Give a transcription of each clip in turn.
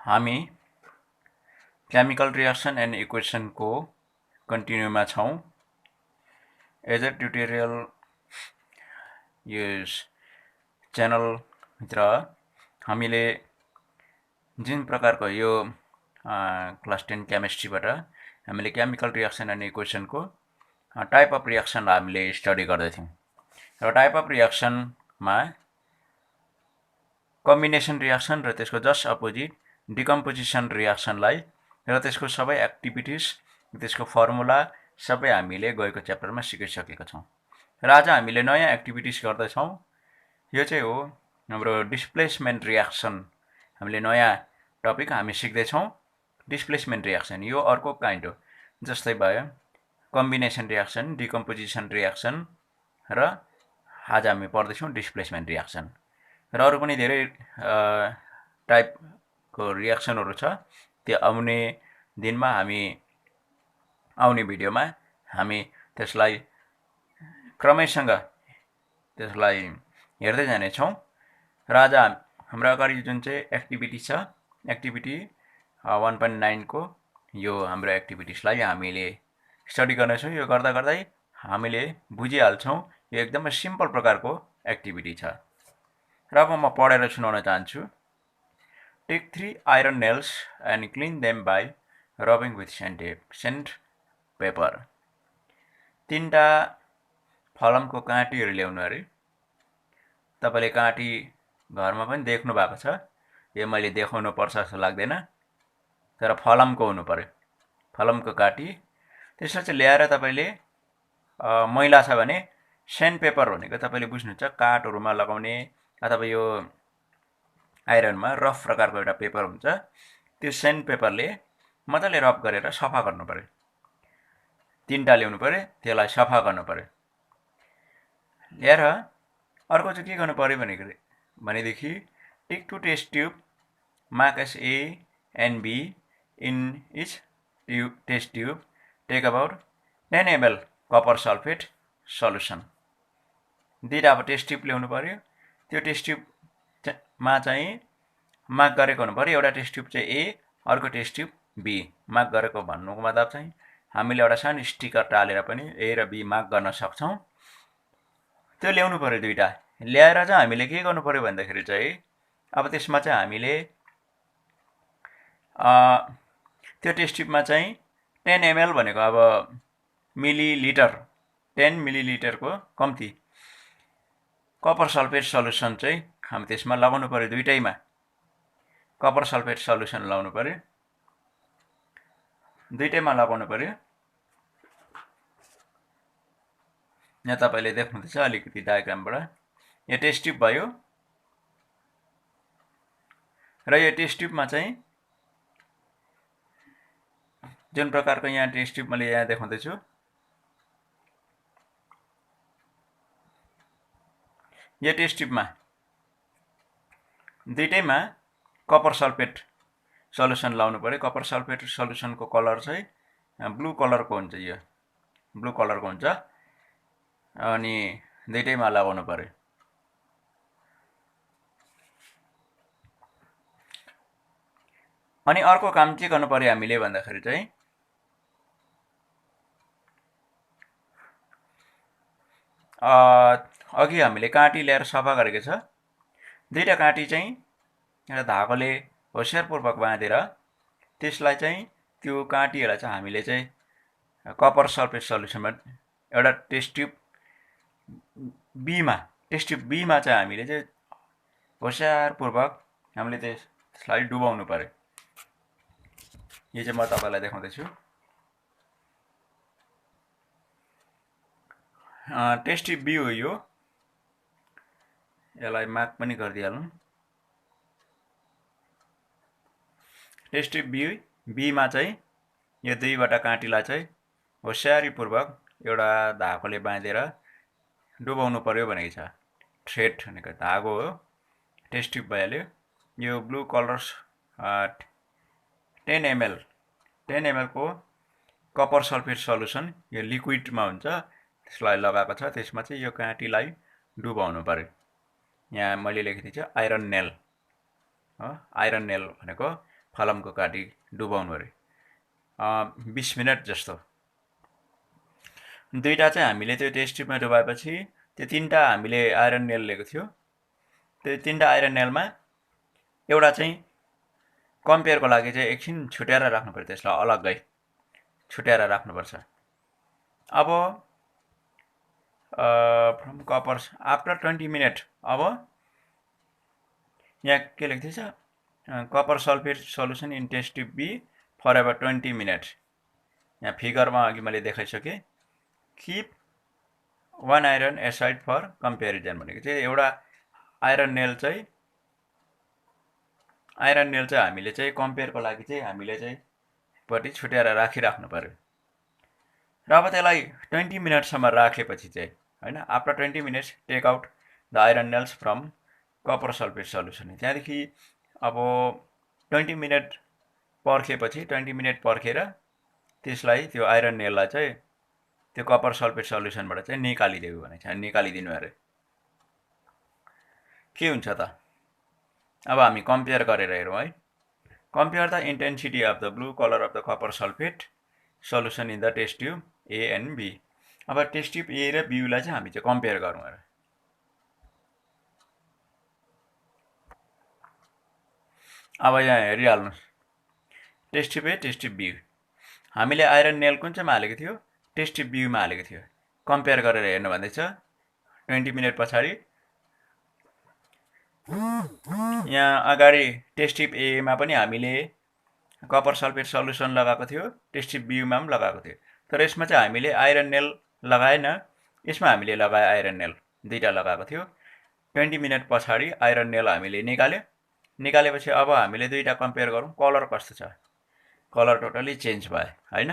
हामी chemical reaction and इक्वेसनको कन्टिन्यूमा छौं। एज अ ट्युटोरियल यस च्यानल भित्र हामीले जुन प्रकारको यो क्लास 10 केमिस्ट्रीबाट हामीले केमिकल रिएक्सन एन्ड इक्वेसनको टाइप अफ रिएक्सन हामीले स्टडी गर्दैथ्यौं। र टाइप अफ रिएक्सनमा कम्बिनेसन रिएक्सन र त्यसको जस्ट अपोजिट डिकम्पोजिसन रिएक्सनलाई र त्यसको सबै एक्टिभिटिज त्यसको फर्मुला सबै हामीले गएको च्याप्टरमा सिकिसकेका छौं। र आज हामीले नयाँ एक्टिभिटिज गर्दैछौं। यो चाहिँ हो हाम्रो डिस्प्लेसमेन्ट रिएक्सन। हामीले नयाँ टपिक हामी सिक्दैछौं। डिस्प्लेसमेन्ट रिएक्सन यो अर्को काइन्ड हो। जस्तै भयो कम्बिनेसन रिएक्सन, डिकम्पोजिसन रिएक्सन र आज हामी पढ्दैछौं डिस्प्लेसमेन्ट रिएक्सन। र अरु पनि धेरै टाइपको रिएक्सनहरु छ। त्यो आउने दिनमा हामी आउने भिडियोमा हामी त्यसलाई क्रमैसँग त्यसलाई हेर्दै जानेछौं। र आज हाम्रो अगाडि जुन चाहिँ एक्टिभिटी छ, एक्टिभिटी 1.9 को यो हाम्रो एक्टिभिटिजलाई हामीले स्टडी गर्नेछौं। यो गर्दा गर्दै हामीले बुझिहाल्छौं। यो एकदमै सिम्पल प्रकारको एक्टिभिटी छ। र अब म पढेर सुनाउन चाहन्छु। Take 3 iron nails and clean them by rubbing with sandpaper. 3टा फलमको काँटीहरु ल्याउनु अरे। तपाईले काँटी घरमा पनि देख्नु भएको छ। यो मैले देखाउनु पर्छ जस्तो लाग्दैन। तर फलमको हुनु पर्यो। फलमको काँटी त्यसलाई चाहिँ ल्याएर तपाईले मैला छ भने स्यान्डपेपर भनेको तपाईले बुझ्नुहुन्छ काठहरुमा लगाउने अथवा यो आइरनमा रफ प्रकारको एउटा पेपर हुन्छ। त्यो स्यान्डपेपरले मजाले रब गरेर सफा गर्नु पर्यो। 3टा ल्याउनु पर्यो, त्यसलाई सफा गर्नु पर्यो। ल्याएर अर्को चाहिँ के गर्नु पर्यो भनेदेखि take 2 test tube, mark as A and B in each test tube. Take about 10 ml copper sulfate solution. 2टा अब टेस्ट ट्युब ल्याउनु पर्यो। त्यो टेस्ट ट्युबमा चाहिँ मार्क गरेको हुनु पर्यो। एउटा टेस्ट ट्युब चाहिँ A, अर्को टेस्ट ट्युब B। मार्क गरेको भन्नुको मतलब चाहिँ हामीले एउटा सानो स्टिकर टालेर पनि A र B मार्क गर्न सक्छौं। त्यो ल्याउनु पर्यो 2टा। ल्याएर चाहिँ हामीले के गर्नु पर्यो भन्दाखेरि चाहिँ अब त्यसमा चाहिँ हामीले त्यो टेस्ट ट्युबमा चाहिँ 10 ml भनेको अब मिलिलिटर 10 मिलिलिटरको कम्ती कपर सल्फेट सल्युसन चाहिँ हामी त्यसमा लगाउनु पर्यो। 2टैमा कपर सल्फेट सल्युसन लगाउनु पर्यो। 2टैमा लगाउनु पर्यो। यहाँ तपाईले देख्नुहुन्छ अलिकति डायग्रामबाट यो टेस्ट ट्युब भयो। र यो टेस्ट ट्युबमा चाहिँ जुन प्रकारको यहाँ टेस्ट ट्युब मैले यहाँ देखाउँदै छु, यो टेस्ट ट्युबमा 2टैमा कपर सल्फेट सल्युसन लाउनु पर्यो। कपर सल्फेट सल्युसनको कलर चाहिँ ब्लू कलरको हुन्छ। यो ब्लू कलरको हुन्छ अनि 2टैमा लगाउनु पर्यो। अनि अर्को काम के गर्नु पर्यो हामीले भन्दाखेरि चाहिँ अघि हामीले काँटी ल्याएर सफा गरेको छ। 2टा काँटी चाहिँ एउटा धागोले होशियारपूर्वक बाँधेर त्यसलाई चाहिँ त्यो काँटीहरुलाई चाहिँ हामीले चाहिँ कपर सल्फेट सल्युसनमा एउटा टेस्ट ट्युब B मा चाहिँ हामीले चाहिँ होशियारपूर्वक हामीले त्यसलाई डुबाउनु पर्यो। यो चाहिँ म तपाईलाई देखाउँदै छु। टेस्ट ट्युब B हो यो। यसलाई मार्क पनि गरिदिहालौं। टेस्ट ट्युब B मा चाहिँ यो 2वटा काँटीलाई चाहिँ होशियारीपूर्वक एउटा धागोले बाँधेर डुबाउनु पर्यो भनेको छ। थ्रेड भनेको धागो हो। टेस्ट ट्युब भइहाल्यो। यो ब्लू कलर 10 ml को कपर सल्फेट सल्युसन यो लिक्विडमा हुन्छ। त्यसलाई लगाएको छ। त्यसमा चाहिँ यो काँटीलाई डुबाउनु पर्यो। यहाँ मैले लेखेको छु आइरन नेल हो। आइरन नेल भनेको फलामको काटी डुबाउनु अरे 20 मिनट जस्तो। दुईटा चाहिँ हामीले त्यो टेस्ट ट्युबमा डुबाएपछि त्यो तीनटा हामीले आइरन नेल लिएको थियो। त्यो तीनटा आइरन नेलमा एउटा चाहिँ कम्पेयरको लागि चाहिँ एकछिन छुट्याएर राख्नु पर्यो, त्यसलाई अलग्गै छुट्याएर राख्नुपर्छ। अब फ्रम कपर आफ्टर 20 मिनट, अब यहाँ के लेख्दैछ, copper sulphate solution in test tube B for ever 20 minute. यहाँ फिगरमा अघि मैले देखाइसकेँ। Keep 1 iron aside for comparison भनेको चाहिँ एउटा आइरन नेल चाहिँ हामीले चाहिँ कम्पेयरको लागि चाहिँ हामीले चाहिँ पट्टि छुट्याएर राखिराख्नु पर्यो। र अब त्यसलाई 20 मिनटसम्म राखेपछि चाहिँ होइन, after 20 minutes take out the iron nails from copper sulphate solution. त्यहाँदेखि अब 20 मिनट पर्खेपछि 20 मिनट पर्खेर त्यसलाई त्यो आइरन नेललाई चाहिँ त्यो कपर सल्फेट सल्युसनबाट चाहिँ निकालिदियो भने चाहिँ निकालिदिनु अरे। के हुन्छ त, अब हामी कम्पेयर गरेर हेरौँ है। Compare the intensity of the blue colour of the copper sulphate solution in the test tube A and B. अब टेस्ट ट्युब ए र बीलाई चाहिँ हामी चाहिँ कम्पेयर गरौँ अरे। अब यहाँ हेरिहाल्नुहोस्, test tube A test tube B. हामीले आइरन नेल कुन चाहिँमा हालेको थियो, टेस्ट ट्युब बीमा हालेको थियो। कम्पेयर गरेर हेर्नु भन्दैछ 20 मिनट पछाडि। यहाँ अगाडि टेस्ट ट्युब एमा पनि हामीले कपर सल्फेट सल्युसन लगाएको थियो, टेस्ट ट्युब बीमा पनि लगाएको थियो। तर यसमा चाहिँ हामीले आइरन नेल लगाएन, यसमा हामीले लगाए आइरन नेल दुईटा लगाएको थियो। 20 मिनट पछाडि आइरन नेल हामीले निकालेपछि अब हामीले दुईटा कम्पेयर गरौँ, कलर कस्तो छ। कलर टोटली चेन्ज भयो होइन।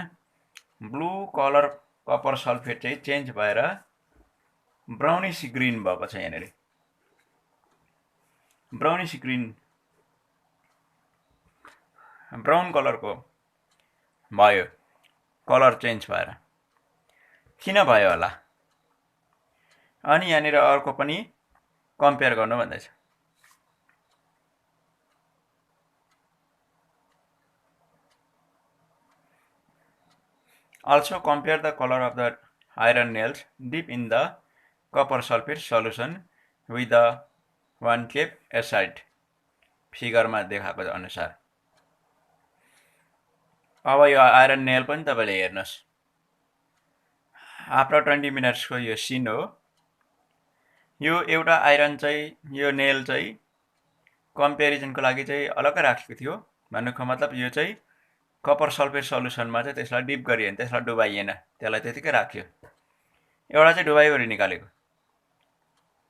ब्लू कलर कपर सल्फेट चाहिँ चेन्ज भएर ब्राउनिस ग्रिन भएको छ। यहाँनिर ब्राउनिस ग्रिन, ब्राउन कलरको भयो, कलर चेन्ज भएर। किन भयो होला? अनि यहाँनिर अर्को पनि कम्पेयर गर्नु भन्दैछ। Also compare the color of the iron nails deep in the copper sulfate solution with the 1 kep acid। फिगरमा देखाएको अनुसार अब यो आइरन नेल पनि तपाईले हेर्नुहोस्, आफ्टर 20 मिनट्सको यो सिन हो। यो एउटा आइरन चाहिँ, यो नेल चाहिँ कम्पेरिजनको लागि चाहिँ अलग्गै राखेको थियो। भन्नुको मतलब यो चाहिँ कपर सल्फेट सल्युसनमा चाहिँ त्यसलाई डिप गरिएन, त्यसलाई डुबाइएन, त्यसलाई त्यतिकै राख्यो। एउटा चाहिँ डुबाइवरी निकालेको,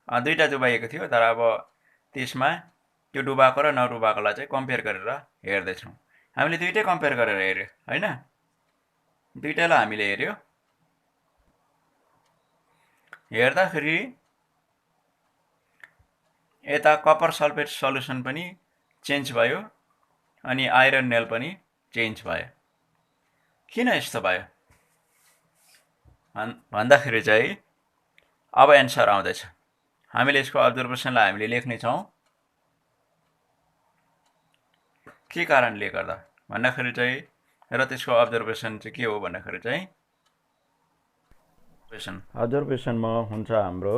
दुईटा डुबाइएको थियो। तर अब त्यसमा त्यो डुबाएको र नडुबाएकोलाई चाहिँ कम्पेयर गरेर हेर्दैछौँ। हामीले दुईटै कम्पेयर गरेर हेर्यो होइन, दुईटैलाई हामीले हेर्यो। हेर्दाखेरि यता कपर सल्फेट सल्युसन पनि चेन्ज भयो अनि आइरन नेल पनि चेन्ज भयो। किन यस्तो भयो भन्दाखेरि चाहिँ अब एन्सर आउँदैछ। हामीले यसको अब्जर्भेसनलाई हामीले लेख्नेछौँ। के कारणले गर्दा भन्दाखेरि चाहिँ, र त्यसको अब्जर्भेसन चाहिँ के हो भन्दाखेरि चाहिँ, अब्जर्भेसनमा हुन्छ हाम्रो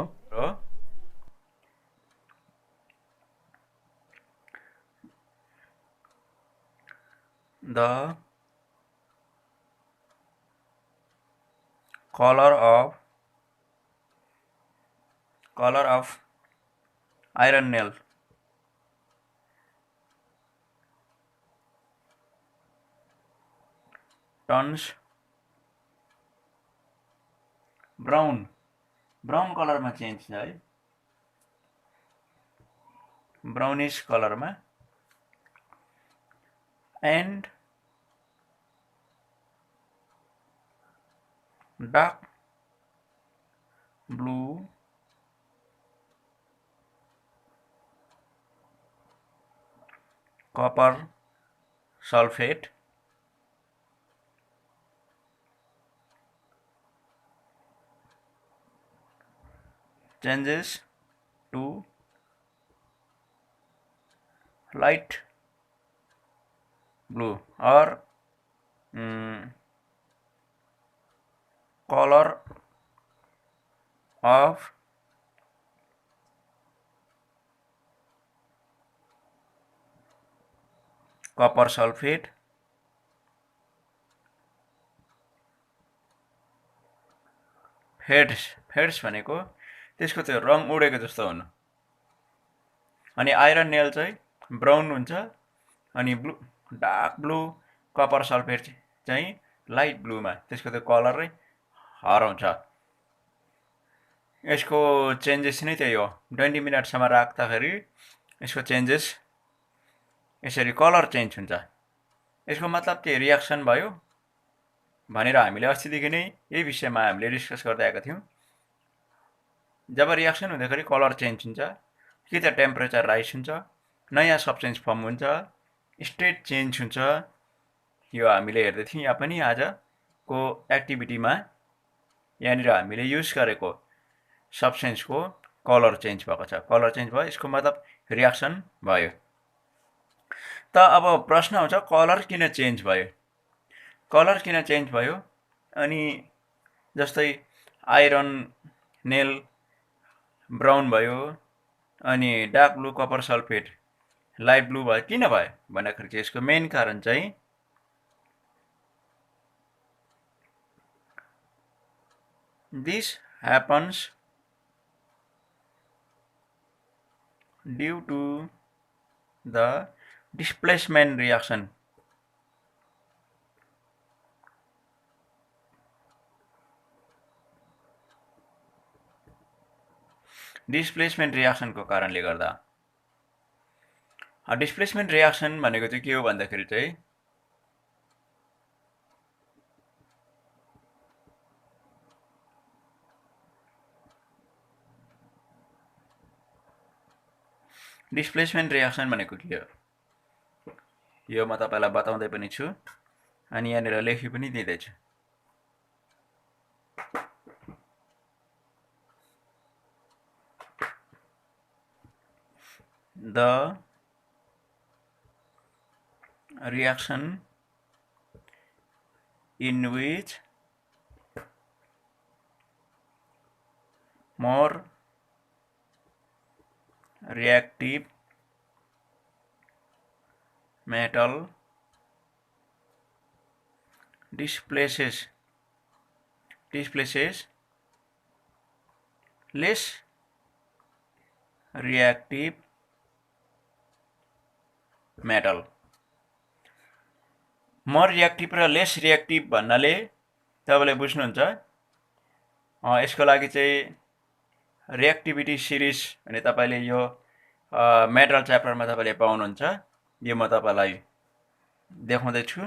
the color of iron nail turns brown कलरमा चेन्ज छ है, ब्राउनिश कलरमा, and dark blue copper sulfate changes to light blue or color of copper sulfate fades भनेको त्यसको त्यो रङ उडेको जस्तो हुनु। अनि आइरन नेल चाहिँ ब्राउन हुन्छ, अनि डार्क ब्लू कपर सल्फेट चाहिँ लाइट ब्लूमा त्यसको त्यो कलरै हराउँछ। यसको चेन्जेस नै त्यही हो, 20 मिनटसम्म राख्दाखेरि यसको चेन्जेस यसरी कलर चेन्ज हुन्छ। यसको मतलब के रियाक्सन भयो भनेर हामीले अस्तिदेखि नै यही विषयमा हामीले डिस्कस गर्दै आएका थियौँ। जब रियाक्सन हुँदाखेरि कलर चेन्ज हुन्छ, कि त टेम्परेचर राइज हुन्छ, नयाँ सब्सटेन्स फर्म हुन्छ, स्टेट चेन्ज हुन्छ। यो हामीले हेर्दै थियौँ यहाँ पनि आजको एक्टिभिटीमा। यहाँनिर हामीले युज गरेको सब्सटेन्सको कलर चेन्ज भएको छ। कलर चेन्ज भयो, यसको मतलब रियाक्सन भयो। त अब प्रश्न आउँछ कलर किन चेन्ज भयो? कलर किन चेन्ज भयो? अनि जस्तै आइरन नेल ब्राउन भयो, अनि dark blue copper sulphate light blue भयो, किन भयो भन्दाखेरि चाहिँ यसको मेन कारण चाहिँ this happens due to the displacement reaction. Displacement रियाक्सनको कारणले गर्दा। डिस्प्लेसमेन्ट रियाक्सन भनेको चाहिँ के हो भन्दाखेरि चाहिँ डिस्प्लेसमेन्ट रियाक्सन भनेको के हो यो म तपाईलाई बताउँदै पनि छु, अनि यहाँनिर लेखी पनि दिँदैछु। The reaction in which more reactive metal displaces less reactive metal. More reactive र लेस रियाक्टिभ भन्नाले तपाईँले बुझ्नुहुन्छ। यसको लागि चाहिँ रियाक्टिभिटी सिरिज भने तपाईँले यो मेटल च्याप्टरमा तपाईँले पाउनुहुन्छ। यो म तपाईँलाई देखाउँदैछु।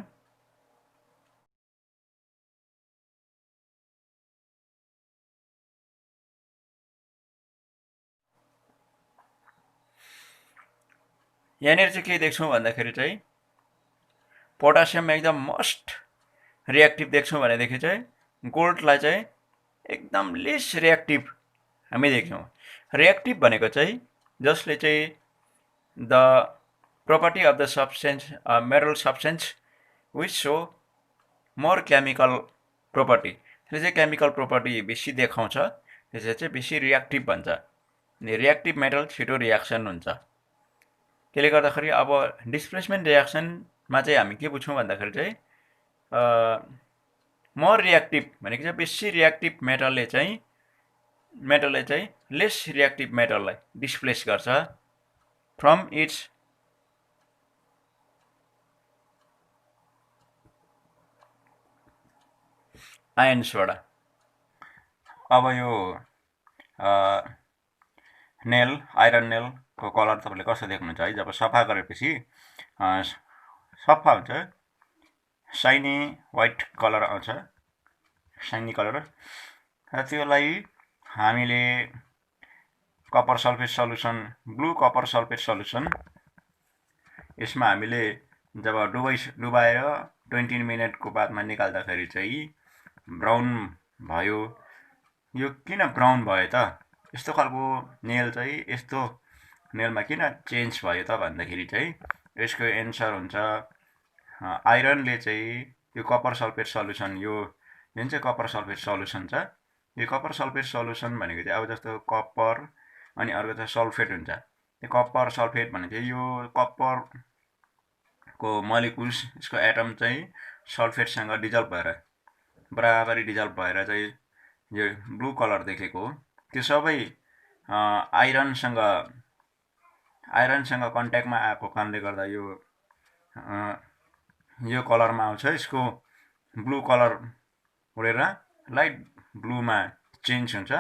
यहाँनिर चाहिँ के देख्छौँ भन्दाखेरि चाहिँ पोटासियम एकदम मोस्ट रियाक्टिभ देख्छौँ भनेदेखि चाहिँ गोल्डलाई चाहिँ एकदम लेस रियाक्टिभ हामी देख्छौँ। रियाक्टिभ भनेको चाहिँ जसले चाहिँ the property of the substance metal substance which show more chemical property, त्यसले चाहिँ केमिकल प्रोपर्टी बेसी देखाउँछ, त्यसले चाहिँ बेसी रियाक्टिभ भन्छ। रियाक्टिभ मेटल छिटो रियाक्सन हुन्छ। त्यसले गर्दाखेरि अब डिस्प्लेसमेन्ट रियाक्सनमा चाहिँ हामी के बुझ्छौँ भन्दाखेरि चाहिँ मोर रियाक्टिभ भनेको चाहिँ बेसी रियाक्टिभ मेटलले चाहिँ लेस रियाक्टिभ मेटललाई डिस्प्लेस गर्छ फ्रम इट्स आयन्सबाट। अब यो नेल आइरन नेलको कलर तपाईँले कसो देख्नुहुन्छ है, जब सफा गरेपछि सफा हुन्छ, साइनी वाइट कलर आउँछ, साइनी कलर। र त्यसलाई हामीले copper sulphate solution, blue copper sulphate solution, यसमा हामीले जब डुबाएर 20 मिनटको बादमा निकाल्दाखेरि चाहिँ ब्राउन भयो। यो किन ब्राउन भयो त? यस्तो खालको नेल चाहिँ यस्तो नेलमा किन चेन्ज भयो त भन्दाखेरि चाहिँ यसको एन्सर हुन्छ आइरनले चाहिँ यो कपर सल्फेट सल्युसन यो जुन चाहिँ कपर सल्फेट सल्युसन छ यो कपर सल्फेट सल्युसन भनेको चाहिँ अब जस्तो कपर अनि अर्को चाहिँ सल्फेट हुन्छ यो कपर सल्फेट भनेको चाहिँ यो कपरको मोलिकुल्स यसको एटम चाहिँ सल्फेटसँग डिजल्भ भएर बराबरी डिजल्भ भएर चाहिँ यो ब्लू कलर देखेको हो त्यो सबै आइरनसँग कन्ट्याक्टमा आएको कारणले गर्दा यो कलरमा आउँछ यसको ब्लू कलर उडेर लाइट ब्लूमा चेन्ज हुन्छ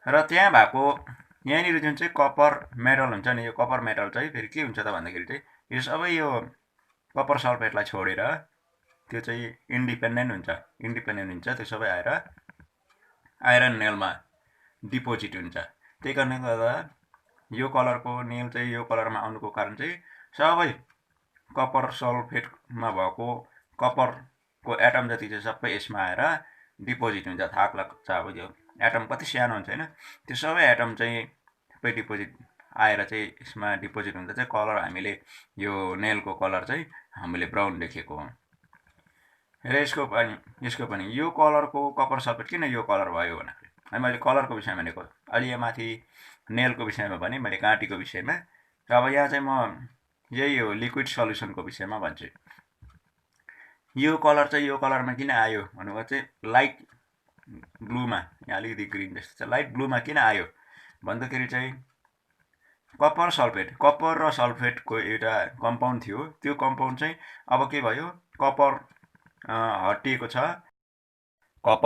र त्यहाँ भएको यहाँनिर जुन चाहिँ कपर मेटल हुन्छ नि यो कपर मेटल चाहिँ फेरि के हुन्छ त भन्दाखेरि चाहिँ यो सबै यो कपर सल्फेटलाई छोडेर त्यो चाहिँ इन्डिपेन्डेन्ट हुन्छ त्यो सबै आएर आइरन नेलमा डिपोजिट हुन्छ त्यही कारणले गर्दा यो कलरको नेल चाहिँ यो कलरमा आउनुको कारण चाहिँ सबै कपर सल्फेटमा भएको कपरको एटम जति चाहिँ सबै यसमा आएर डिपोजिट हुन्छ थाक लाग्छ अब यो एटम कति सानो हुन्छ हैन त्यो सबै एटम चाहिँ सबै डिपोजिट आएर चाहिँ यसमा डिपोजिट हुँदा चाहिँ कलर हामीले यो नेलको कलर चाहिँ हामीले ब्राउन देखेको हो र यसको पनि यो कलरको कपर सल्फेट किन यो कलर भयो भन्दाखेरि मैले कलरको विषयमा भनेको अलि यहाँ माथि नेलको विषयमा भने मैले काँटीको विषयमा र अब यहाँ चाहिँ म यही हो लिक्विड सल्युसनको विषयमा भन्छु यो कलर चाहिँ यो कलरमा किन आयो भनेको चाहिँ लाइट ब्लूमा यहाँ अलिकति ग्रिन जस्तो छ लाइट ब्लूमा किन आयो भन्दाखेरि चाहिँ कपर र सल्फेटको एउटा कम्पाउन्ड थियो त्यो कम्पाउन्ड चाहिँ अब के भयो कपर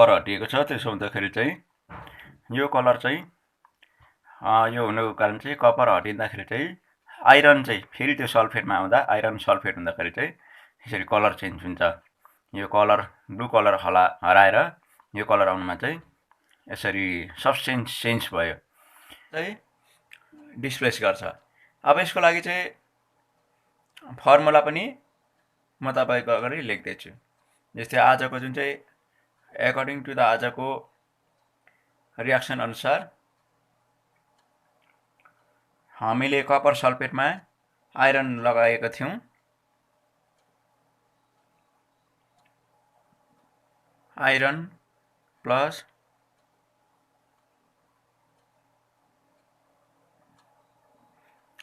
हटिएको छ त्यसो हुँदाखेरि चाहिँ यो कलर चाहिँ यो हुनुको कारण चाहिँ कपर हटिँदाखेरि चाहिँ आइरन चाहिँ फेरि त्यो सल्फेटमा आउँदा आइरन सल्फेट हुँदाखेरि चाहिँ यसरी कलर चेन्ज हुन्छ यो कलर ब्लू कलर हराएर यो कलर आउनुमा चाहिँ यसरी सब्स्टेन्स चेन्ज भयो चाहिँ डिस्प्लेस गर्छ अब यसको लागि चाहिँ फर्मुला पनि म तपाईको अगाडि लेख्दैछु जस्तै आजको जुन चाहिँ एकर्डिङ टु द आजको रियाक्सन अनुसार हामीले कपर सल्फेटमा आइरन लगाएको थियौं आइरन प्लस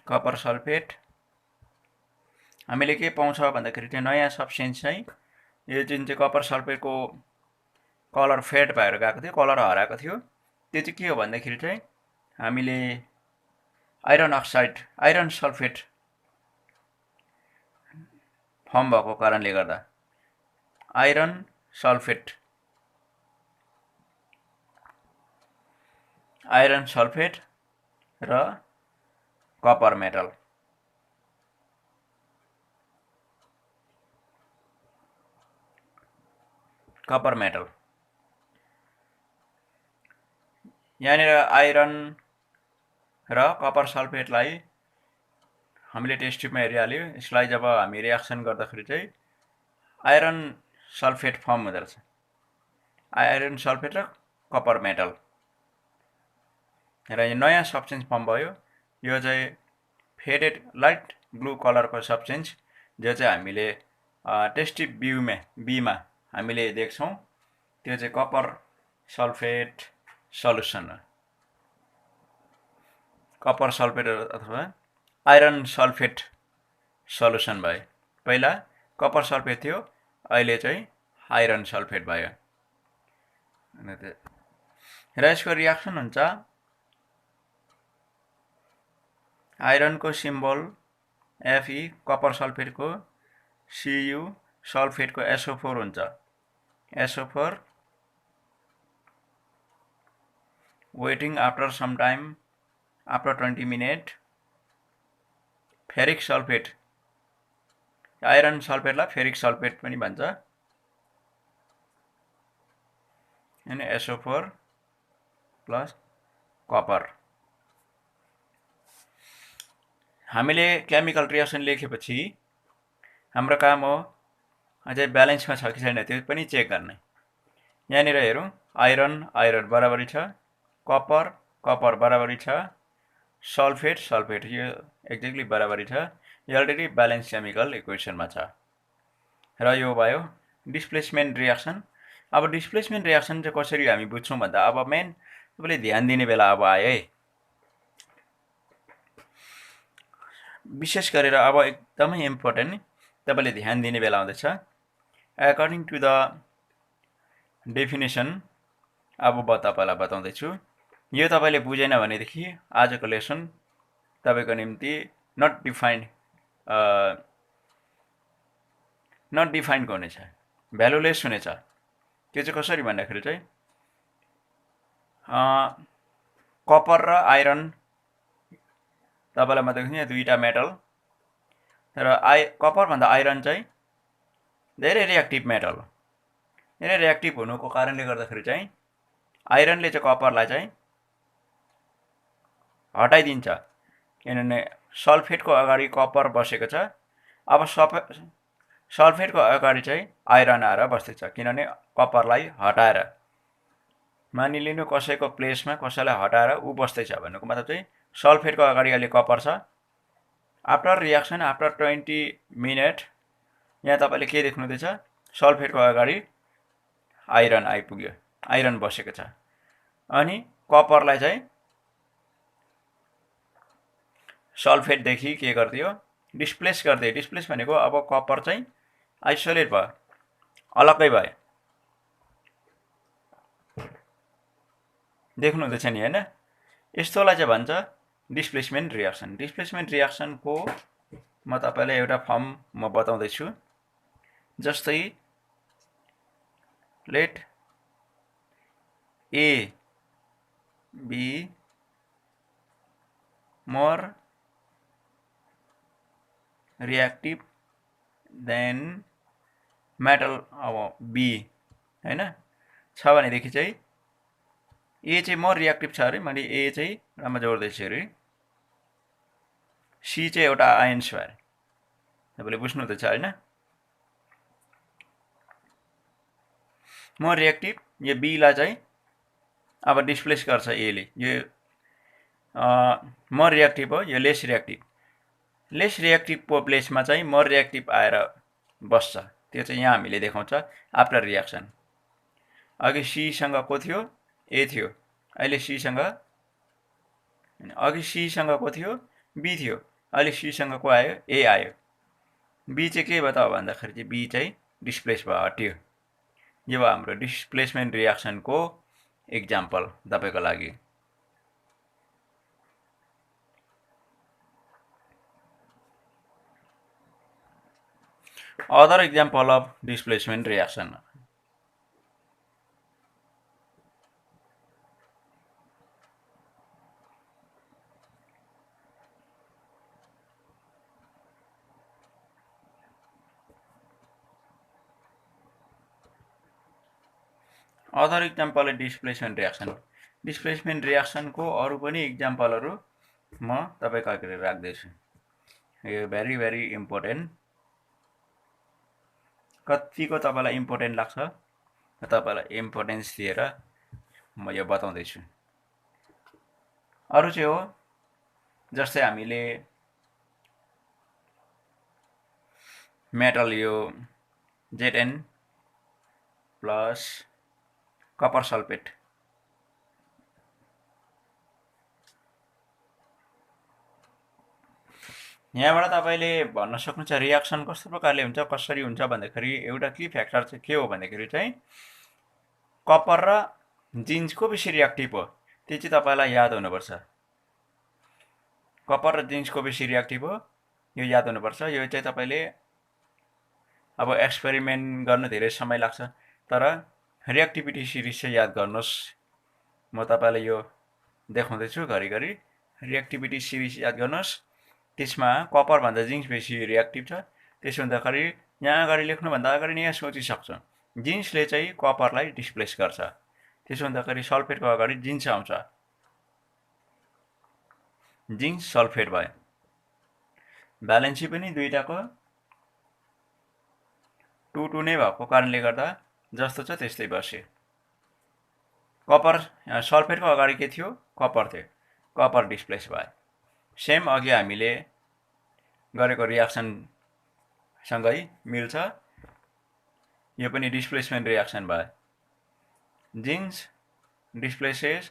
कपर सल्फेट हामीले के पाउँछ भन्दाखेरि चाहिँ नयाँ सब्स्टेन्स चाहिँ यो जुन चाहिँ कपर सल्फेटको कलर फेड भएर गएको थियो कलर हराएको थियो त्यो चाहिँ के हो भन्दाखेरि चाहिँ हामीले आइरन सल्फेट फर्म भएको कारणले गर्दा आइरन सल्फेट र कपर मेटल यहाँनिर आइरन र कपर सल्फेटलाई हामीले टेस्ट ट्युबमा हेरिहाल्यो यसलाई जब हामी रियाक्सन गर्दाखेरि चाहिँ आइरन सल्फेट फर्म हुँदो रहेछ आइरन सल्फेट र कपर मेटल र यो नयाँ सब्स्टेन्स फर्म भयो यो चाहिँ फेडेड लाइट ब्लू कलरको सब्स्टेन्स जो चाहिँ हामीले टेस्ट ट्युब बीमा हामीले देख्छौं त्यो चाहिँ कपर सल्फेट सल्युसन हो कपर सल्फेट अथवा आइरन सल्फेट सल्युसन भयो पहिला कपर सल्फेट थियो अहिले चाहिँ आइरन सल्फेट भयो र यसको रियाक्सन हुन्छ आइरनको सिम्बल Fe कपर सल्फेटको Cu सल्फेटको SO4 हुन्छ SO4 waiting after some time after 20 minutes ferric sulphate iron सल्फेटलाई फेरिक सल्फेट पनि भन्छ अनि SO4 प्लस कपर हामीले केमिकल रिएक्सन लेखेपछि हाम्रो काम हो अझै ब्यालेन्समा छ कि छैन त्यो पनि चेक गर्ने यहाँनिर हेरौं आइरन बराबरी छ कपर बराबरी छ सल्फेट यो एक्ज्याक्टली बराबरी छ यो अलरेडी ब्यालेन्स केमिकल इक्वेसनमा छ र यो भयो डिस्प्लेसमेन्ट रियाक्सन। अब डिस्प्लेसमेन्ट रियाक्सन चाहिँ कसरी हामी बुझ्छौँ भन्दा अब मेन तपाईँले ध्यान दिने बेला अब आयो है। विशेष गरेर अब एकदमै इम्पोर्टेन्ट तपाईँले ध्यान दिने बेला आउँदैछ। एकर्डिङ टु द डेफिनेसन अब तपाईँलाई बताउँदैछु। यो तपाईँले बुझेन भनेदेखि आजको लेसन तपाईँको निम्ति नट डिफाइन्डको हुनेछ, भ्यालुलेस हुनेछ। त्यो चाहिँ कसरी भन्दाखेरि चाहिँ कपर र आइरन तपाईँलाई म देख्छु यहाँ दुईवटा मेटल, तर कपरभन्दा आइरन चाहिँ धेरै रियाक्टिभ मेटल हो। धेरै रियाक्टिभ हुनुको कारणले गर्दाखेरि चाहिँ आइरनले चाहिँ कपरलाई चाहिँ हटाइदिन्छ, किनभने सल्फेटको अगाडि कपर बसेको छ। अब सल्फेटको अगाडि चाहिँ आइरन आएर बस्दैछ, किनभने कपरलाई हटाएर। मानिलिनु कसैको प्लेसमा कसैलाई हटाएर ऊ बस्दैछ भन्नुको मतलब चाहिँ सल्फेटको अगाडि अहिले कपर छ। आफ्टर रियाक्सन आफ्टर 20 मिनट यहाँ तपाईँले के देख्नुहुँदैछ, सल्फेटको अगाडि आइरन आइपुग्यो, आइरन बसेको छ। अनि कपरलाई चाहिँ सल्फेटदेखि के गरिदियो, डिस्प्लेस गरिदियो। डिस्प्लेस भनेको अब कपर चाहिँ आइसोलेट भयो, अलग्गै भयो। देख्नुहुँदैछ नि होइन? यस्तोलाई चाहिँ भन्छ डिस्प्लेसमेन्ट रियाक्सन। डिस्प्लेसमेन्ट रियाक्सनको म तपाईँलाई एउटा फर्म म बताउँदैछु। जस्तै let A be more reactive than metal अब बी होइन छ भनेदेखि चाहिँ ए चाहिँ मोर रियाक्टिभ छ अरे, मैले ए चाहिँ राम्रो जोड्दैछु अरे, सी चाहिँ एउटा आयन्स भयो अरे। तपाईँले बुझ्नुहुँदैछ होइन? मोर रियाक्टिभ यो बीलाई चाहिँ अब डिस्प्लेस गर्छ एले। यो मोर रियाक्टिभ हो, यो लेस रियाक्टिभ। लेस रियाक्टिभको प्लेसमा चाहिँ मोर रियाक्टिभ आएर बस्छ। त्यो चाहिँ यहाँ हामीले देखाउँछ आफ्टर रियाक्सन। अघि सीसँग को थियो, ए थियो। अहिले सीसँग, अघि सीसँग को थियो, बी थियो। अहिले सीसँग को आयो, ए आयो। बी चाहिँ के भयो त भन्दाखेरि चाहिँ बी चाहिँ डिस्प्लेस भयो, हट्यो। यो भयो हाम्रो डिस्प्लेसमेन्ट रियाक्सनको इक्जाम्पल तपाईँको लागि। Other example of displacement reaction. Other example displacement reaction. Displacement रियाक्सनको अरू पनि इक्जाम्पलहरू म तपाईँको अगाडि राख्दैछु। यो भेरी भेरी इम्पोर्टेन्ट। कतिको तपाईँलाई इम्पोर्टेन्ट लाग्छ, तपाईँलाई इम्पोर्टेन्स दिएर म यो बताउँदैछु। अरू चाहिँ हो जस्तै हामीले मेटल यो ZN प्लस कपर सल्फेट, यहाँबाट तपाईँले भन्न सक्नुहुन्छ रियाक्सन कस्तो प्रकारले हुन्छ, कसरी हुन्छ भन्दाखेरि एउटा के फ्याक्टर चाहिँ के हो भन्दाखेरि चाहिँ कपर र जिन्स को बेसी रियाक्टिभ हो, त्यो चाहिँ तपाईँलाई याद हुनुपर्छ। कपर र जिन्स को बेसी रियाक्टिभ हो, यो याद हुनुपर्छ। यो चाहिँ तपाईँले अब एक्सपेरिमेन्ट गर्न धेरै समय लाग्छ, तर रियाक्टिभिटी सिरिज चाहिँ याद गर्नुहोस्। म तपाईँलाई यो देखाउँदैछु घरिघरि। रियाक्टिभिटी सिरिज याद गर्नुहोस्। त्यसमा कपरभन्दा जिन्स बेसी रियाक्टिभ छ। त्यसो हुँदाखेरि यहाँ अगाडि लेख्नुभन्दा अगाडि यहाँ सोचिसक्छ, जिन्सले चाहिँ कपरलाई डिस्प्लेस गर्छ। त्यसो हुँदाखेरि सल्फेटको अगाडि जिन्स आउँछ, जिन्स सल्फेट भयो। भ्यालेन्सी पनि दुईटाको 2-2 नै भएको कारणले गर्दा जस्तो छ त्यस्तै बस्यो। कपर सल्फेटको अगाडि के थियो, कपर थियो, कपर डिस्प्लेस भयो। सेम अघि हामीले गरेको रियाक्सनसँगै मिल्छ। यो पनि डिस्प्लेसमेन्ट रियाक्सन भयो। Jeans displaces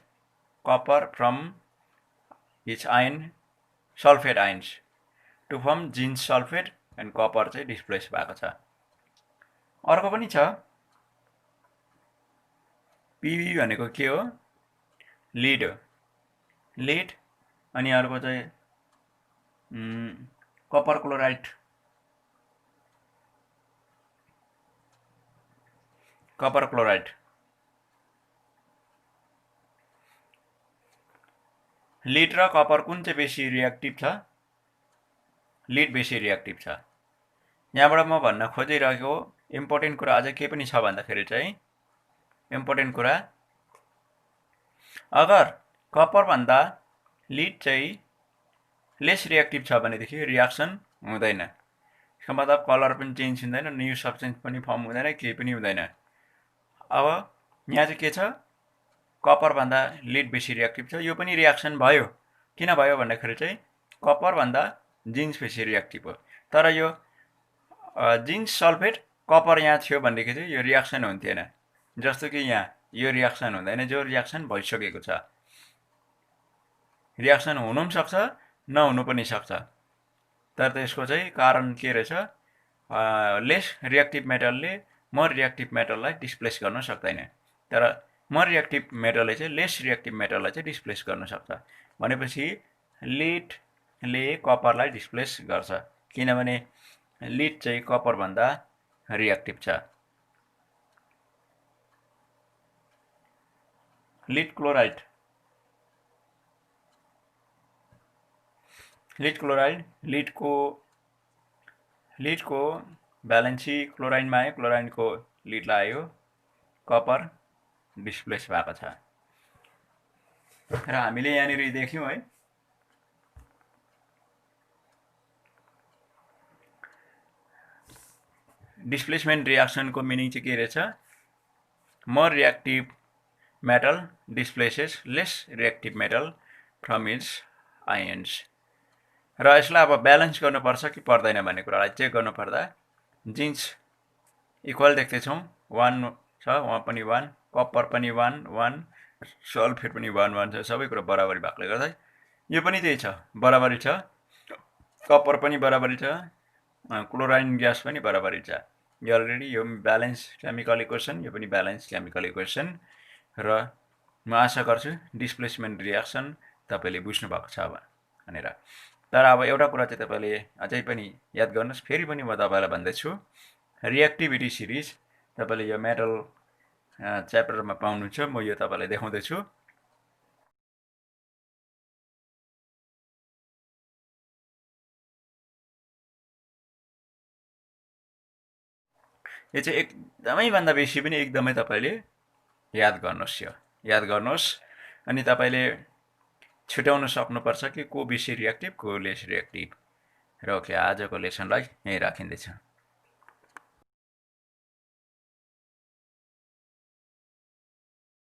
copper from its ion sulfate ions to form zinc sulfate and copper चाहिँ डिस्प्लेस भएको छ। अर्को पनि छ, पिबी भनेको के हो? लिड हो, लिड। अनि अर्को चाहिँ copper chloride, copper chloride. Lead र कपर कुन चाहिँ बेसी रिएक्टिभ छ? लिड बेसी रिएक्टिभ छ। यहाँबाट म भन्न खोजिरहेको इम्पोर्टेन्ट कुरा अझै के पनि छ भन्दाखेरि चाहिँ, इम्पोर्टेन्ट कुरा, अगर कपर भन्दा लिड चाहिँ लेस रिएक्टिभ छ भनेदेखि रियाक्सन हुँदैन। यसको मतलब कलर पनि चेन्ज हुँदैन, न्यू सब्स्टेन्स पनि फर्म हुँदैन, केही पनि हुँदैन। अब यहाँ चाहिँ के छ? कपर भन्दा लिड बेसी रिएक्टिभ छ। यो पनि रियाक्सन भयो। किन भयो भन्दाखेरि चाहिँ कपर भन्दा जिन्स बेसी रिएक्टिभ हो। तर यो जिन्स सल्फेट कपर यहाँ थियो भनेदेखि चाहिँ यो रियाक्सन हुन्थेन। जस्तो कि यहाँ यो रियाक्सन हुँदैन, जो रियाक्सन भइसकेको छ। रियाक्सन हुनु पनि सक्छ, नहुनु पनि सक्छ। तर त्यसको चाहिँ कारण के रहेछ? लेस रिएक्टिभ मेटलले मोर रिएक्टिभ मेटललाई डिस्प्लेस गर्न सक्दैन। तर मोर रिएक्टिभ मेटलले चाहिँ लेस रिएक्टिभ मेटललाई चाहिँ डिस्प्लेस गर्न सक्छ। भनेपछि लिडले कपरलाई डिस्प्लेस गर्छ, किनभने लिड चाहिँ कपर भन्दा रिएक्टिभ छ। लिड क्लोराइड, लिड क्लोराइड, लिडको भ्यालेन्सी क्लोराइनमा आयो, क्लोराइडको लिडलाई आयो, कपर डिस्प्लेस भएको छ। र हामीले यहाँनिर देख्यौँ है, डिस्प्लेसमेन्ट रियाक्सनको मिनिङ चाहिँ के रहेछ? More reactive metal displaces lace reactive metal from it's ions. र यसलाई अब ब्यालेन्स गर्नुपर्छ कि पर्दैन भन्ने कुरालाई चेक गर्नुपर्दा जिन्स इक्वल देख्दैछौँ, 1 छ, वहाँ पनि 1, कपर पनि 1 1, सल्फेट पनि 1 1 छ। सबै कुरा बराबरी भएकोले गर्दा यो पनि त्यही छ, बराबरी छ। कपर पनि बराबरी छ, क्लोराइन ग्यास पनि बराबरी छ। यो अलरेडी यो ब्यालेन्स केमिकल इक्वेसन, यो पनि ब्यालेन्स केमिकल इक्वेसन। र म आशा गर्छु डिस्प्लेसमेन्ट रियाक्सन तपाईँले बुझ्नुभएको छ भनेर। तर अब एउटा कुरा चाहिँ तपाईँले अझै पनि याद गर्नुहोस्, फेरि पनि म तपाईँलाई भन्दैछु, रिएक्टिभिटी सिरिज तपाईँले यो मेटल च्याप्टरमा पाउनुहुन्छ। म यो तपाईँलाई देखाउँदैछु। यो चाहिँ एकदमै भन्दा बेसी पनि एकदमै तपाईँले याद गर्नुहोस्, यो याद गर्नुहोस्। अनि तपाईँले छुट्याउन सक्नुपर्छ कि को बेसी रिएक्टिभ, को लेस रिएक्टिभ। र ओके, आजको लेसनलाई यहीँ राखिँदैछ।